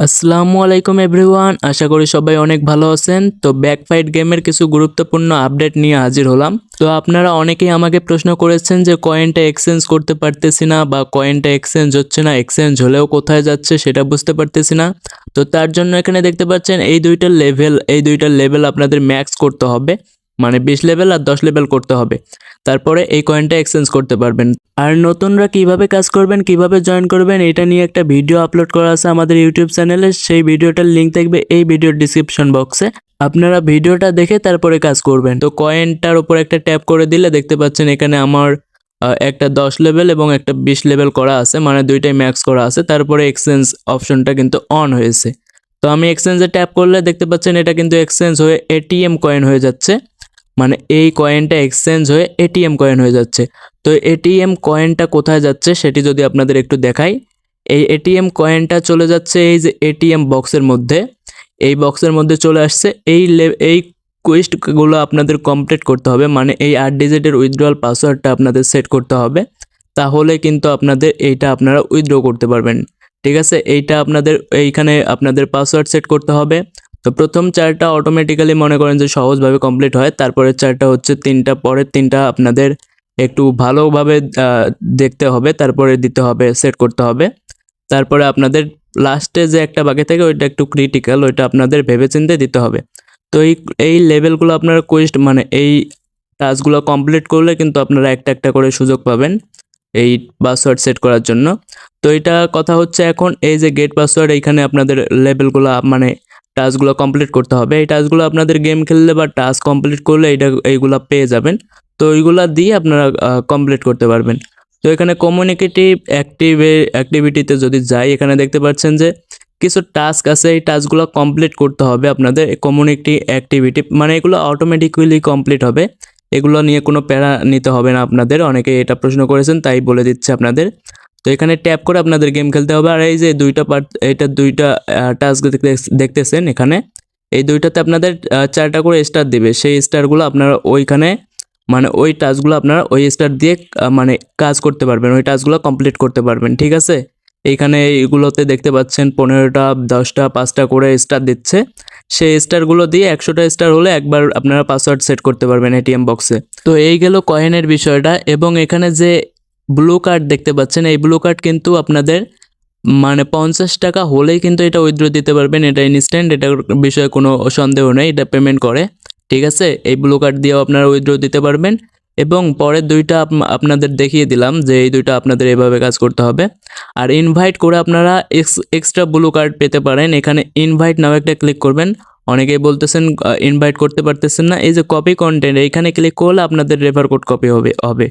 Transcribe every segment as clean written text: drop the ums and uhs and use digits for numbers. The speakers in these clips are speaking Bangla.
আসসালামু আলাইকুম এভরিওয়ান, আশা করি সবাই অনেক ভালো আছেন। তো ব্যাকফাইট গেমের কিছু গুরুত্বপূর্ণ আপডেট নিয়ে হাজির হলাম। তো আপনারা অনেকেই আমাকে প্রশ্ন করেছেন যে কয়েনটা এক্সচেঞ্জ করতে পারতেছি না বা কয়েনটা এক্সচেঞ্জ হচ্ছে না, এক্সচেঞ্জ হলেও কোথায় যাচ্ছে সেটা বুঝতে পারতেছি না। তো তার জন্য এখানে দেখতে পাচ্ছেন এই দুইটা লেভেল আপনাদের ম্যাক্স করতে হবে, মানে 20 লেভেল আর 10 লেভেল করতে হবে। তারপরে এই কয়েনটা এক্সচেঞ্জ করতে পারবেন। আর নতুনরা কিভাবে কাজ করবেন, কিভাবে জয়েন করবেন, এটা নিয়ে একটা ভিডিও আপলোড করা আছে আমাদের ইউটিউব চ্যানেলে। সেই ভিডিওটার লিংক থাকবে এই ভিডিওর ডিসক্রিপশন বক্সে। আপনারা ভিডিওটা দেখে তারপরে কাজ করবেন। তো কয়েনটার উপর একটা ট্যাপ করে দিলে দেখতে পাচ্ছেন এখানে আমার একটা 10 লেভেল এবং একটা 20 লেভেল করা আছে, মানে দুইটাই ম্যাক্স করা আছে। তারপরে এক্সচেঞ্জ অপশনটা কিন্তু অন হয়েছে। তো আমি এক্সচেঞ্জে ট্যাপ করলে দেখতে পাচ্ছেন এটা কিন্তু এক্সচেঞ্জ হয়ে এটিএম কয়েন হয়ে যাচ্ছে, মানে এই কয়েনটা এক্সচেঞ্জ হয়ে এটিএম কয়েন হয়ে যাচ্ছে। তো এটিএম কয়েনটা কোথায় যাচ্ছে সেটি যদি আপনাদের একটু দেখাই, এই এটিএম কয়েনটা চলে যাচ্ছে এই যে এটিএম বক্সের মধ্যে। এই বক্সের মধ্যে চলে আসছে। এই কোয়েস্টগুলো আপনাদের কমপ্লিট করতে হবে, মানে এই 8 ডিজিটের উইথড্রয়াল পাসওয়ার্ডটা আপনাদের সেট করতে হবে। তাহলে কিন্তু আপনারা উইথড্র করতে পারবেন। ঠিক আছে, এইখানে আপনাদের পাসওয়ার্ড সেট করতে হবে। তো প্রথম 4টা অটোমেটিক্যালি মনে করেন যে সহজভাবে কমপ্লিট হয়। তারপরের 4টা হচ্ছে 3টা, পরের 3টা আপনাদের একটু ভালোভাবে দেখতে হবে, তারপরে দিতে হবে, সেট করতে হবে। তারপরে আপনাদের লাস্টে যে একটা বাকি থাকে ওইটা একটু ক্রিটিক্যাল, ওইটা আপনাদের ভেবেচিন্তে দিতে হবে। তো এই লেভেলগুলো আপনারা মানে এই টাস্কগুলো কমপ্লিট করলে কিন্তু আপনারা একটা একটা করে সুযোগ পাবেন এই পাসওয়ার্ড সেট করার জন্য। তো এটা কথা হচ্ছে এখন এই যে গেট পাসওয়ার্ড, এইখানে আপনাদের লেভেলগুলো মানে টাস্কগুলো কমপ্লিট করতে হবে। এই টাস্কগুলো আপনাদের গেম খেললে বা টাস্ক কমপ্লিট করলে এইগুলা পেয়ে যাবেন। তো ওইগুলা দিয়ে আপনারা কমপ্লিট করতে পারবেন। তো এখানে কমিউনিকেটিভ অ্যাক্টিভিটিতে যদি যাই, এখানে দেখতে পাচ্ছেন যে কিছু টাস্ক আছে, এই টাস্কগুলো কমপ্লিট করতে হবে আপনাদের। কমিউনিটি অ্যাক্টিভিটি মানে এগুলো অটোমেটিক্যালি কমপ্লিট হবে, এগুলো নিয়ে কোনো প্যারা নিতে হবে না আপনাদের। অনেকে এটা প্রশ্ন করেছেন তাই বলে দিচ্ছে আপনাদের। তো এখানে ট্যাপ করে আপনাদের গেম খেলতে হবে। আর এই যে দুইটা টাস্ক দেখতেছেন এখানে, এই দুইটাতে আপনাদের 4টা করে স্টার দিবে। সেই স্টারগুলো আপনারা ওইখানে মানে ওই টাস্কগুলো আপনারা ওই স্টার দিয়ে মানে কাজ করতে পারবেন, ওই টাস্কগুলো কমপ্লিট করতে পারবেন। ঠিক আছে, এইখানে এইগুলোতে দেখতে পাচ্ছেন 15টা 10টা 5টা করে স্টার দিচ্ছে। সেই স্টারগুলো দিয়ে 100টা স্টার হলে একবার আপনারা পাসওয়ার্ড সেট করতে পারবেন এটিএম বক্সে। তো এই গেল কয়েনের বিষয়টা। এবং এখানে যে ব্লু কার্ড দেখতে পাচ্ছেন, এই ব্লু কার্ড কিন্তু আপনাদের মানে 50 টাকা হলেই কিন্তু এটা উইথড্র দিতে পারবেন। এটা ইনস্ট্যান্ট, এটার বিষয়ে কোনো সন্দেহ নেই, এটা পেমেন্ট করে। ঠিক আছে, এই ব্লু কার্ড দিয়েও আপনারা উইথড্র দিতে পারবেন। এবং পরের দুইটা আপনাদের দেখিয়ে দিলাম যে এই দুইটা আপনাদের এভাবে কাজ করতে হবে। আর ইনভাইট করে আপনারা এক্সট্রা ব্লু কার্ড পেতে পারেন। এখানে ইনভাইট নাও একটা ক্লিক করবেন। অনেকেই বলতেছেন ইনভাইট করতে পারতেছেন না, এই যে কপি কন্টেন্ট এইখানে ক্লিক করলে আপনাদের রেফার কোড কপি হবে।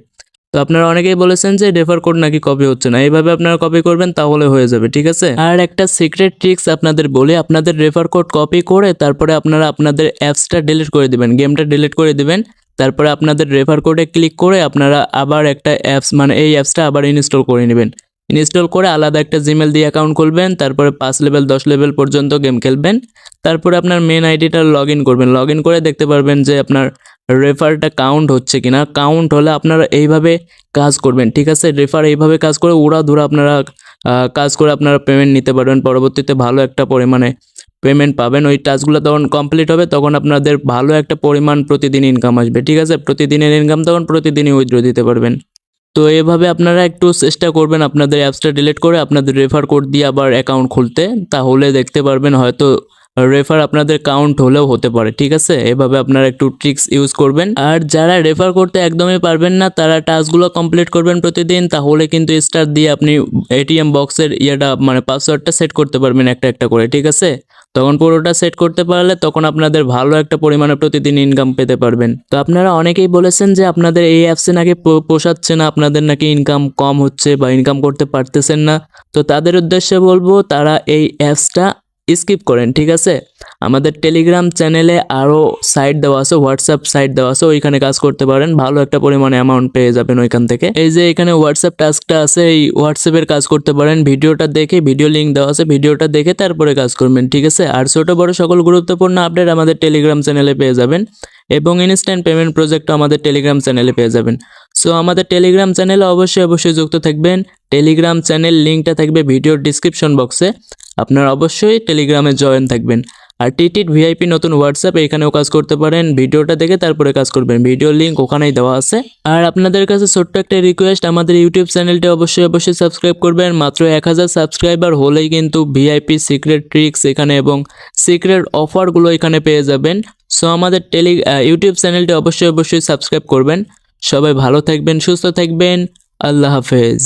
তো আপনারা অনেকেই বলেছেন যে রেফার কোড নাকি কপি হচ্ছে না, এইভাবে আপনারা কপি করবেন তাহলে হয়ে যাবে। ঠিক আছে, আর একটা সিক্রেট ট্রিক্স আপনাদের বলি, আপনাদের রেফার কোড কপি করে তারপরে আপনারা আপনাদের অ্যাপসটা ডিলিট করে দিবেন, গেমটা ডিলিট করে দিবেন। তারপরে আপনাদের রেফার কোডে ক্লিক করে আপনারা আবার একটা অ্যাপস মানে এই অ্যাপসটা আবার ইনস্টল করে নেবেন। ইনস্টল করে আলাদা একটা জিমেল দিয়ে অ্যাকাউন্ট খুলবেন, তারপরে 5 লেভেল 10 লেভেল পর্যন্ত গেম খেলবেন। তারপরে আপনার মেন আইডিটা লগ ইন করবেন, লগ ইন করে দেখতে পারবেন যে আপনার রেফারটা কাউন্ট হচ্ছে কিনা। কাউন্ট হলে আপনারা এইভাবে কাজ করবেন। ঠিক আছে, রেফার এইভাবে কাজ করে উড়াধুরা আপনারা কাজ করে আপনারা পেমেন্ট নিতে পারবেন। পরবর্তীতে ভালো একটা পরিমাণে পেমেন্ট পাবেন। ওই টাস্কগুলো তখন কমপ্লিট হবে, তখন আপনাদের ভালো একটা পরিমাণ প্রতিদিন ইনকাম আসবে। ঠিক আছে, প্রতিদিনের ইনকাম তখন প্রতিদিনই উইথড্র দিতে পারবেন। তো এভাবে আপনারা একটু চেষ্টা করবেন আপনাদের অ্যাপসটা ডিলিট করে আপনাদের রেফার কোড দিয়ে আবার অ্যাকাউন্ট খুলতে, তাহলে দেখতে পারবেন হয়তো রেফার আপনাদের কাউন্ট হলেও হতে পারে। ঠিক আছে, এভাবে আপনারা একটু ট্রিক্স ইউজ করবেন। আর যারা রেফার করতে একদমই পারবেন না তারা টাস্কগুলো কমপ্লিট করবেন প্রতিদিন, তাহলে কিন্তু স্টার দিয়ে আপনি এটিএম বক্সের মানে পাসওয়ার্ডটা সেট করতে পারবেন একটা একটা করে। ঠিক আছে, তখন পুরোটা সেট করতে পারলে তখন আপনাদের ভালো একটা পরিমাণে প্রতিদিন ইনকাম পেতে পারবেন। তো আপনারা অনেকেই বলেছেন যে আপনাদের এই অ্যাপসে নাকি পোষাচ্ছে না, আপনাদের নাকি ইনকাম কম হচ্ছে বা ইনকাম করতে পারতেছেন না। তো তাদের উদ্দেশ্যে বলবো তারা এই অ্যাপসটা স্কিপ করেন। ঠিক আছে, আমাদের টেলিগ্রাম চ্যানেলে আরও সাইট দেওয়া আছে, হোয়াটসঅ্যাপ সাইট দেওয়া আছে, ওইখানে কাজ করতে পারেন, ভালো একটা পরিমাণে অ্যামাউন্ট পেয়ে যাবেন ওইখান থেকে। এই যে এখানে হোয়াটসঅ্যাপ টাস্কটা আছে, এই হোয়াটসঅ্যাপের কাজ করতে পারেন। ভিডিওটা দেখে, ভিডিও লিঙ্ক দেওয়া আছে, ভিডিওটা দেখে তারপরে কাজ করবেন। ঠিক আছে, আর ছোট বড় সকল গুরুত্বপূর্ণ আপডেট আমাদের টেলিগ্রাম চ্যানেলে পেয়ে যাবেন। এবং ইনস্ট্যান্ট পেমেন্ট প্রজেক্টও আমাদের টেলিগ্রাম চ্যানেলে পেয়ে যাবেন। সো আমাদের টেলিগ্রাম চ্যানেলে অবশ্যই যুক্ত থাকবেন। টেলিগ্রাম চ্যানেল লিঙ্কটা থাকবে ভিডিওর ডিসক্রিপশন বক্সে, আপনারা অবশ্যই টেলিগ্রামে জয়েন থাকবেন। আর টিটিট ভিআইপি নতুন হোয়াটসঅ্যাপ, এখানেও কাজ করতে পারেন, ভিডিওটা দেখে তারপরে কাজ করবেন, ভিডিওর লিঙ্ক ওখানেই দেওয়া আছে। আর আপনাদের কাছে ছোট্ট একটা রিকোয়েস্ট, আমাদের ইউটিউব চ্যানেলটি অবশ্যই সাবস্ক্রাইব করবেন। মাত্র 1000 সাবস্ক্রাইবার হলেই কিন্তু ভিআইপি সিক্রেট ট্রিক্স এখানে এবং সিক্রেট অফারগুলো এখানে পেয়ে যাবেন। সো আমাদের ইউটিউব চ্যানেলটি অবশ্যই সাবস্ক্রাইব করবেন। সবাই ভালো থাকবেন, সুস্থ থাকবেন, আল্লাহ হাফেজ।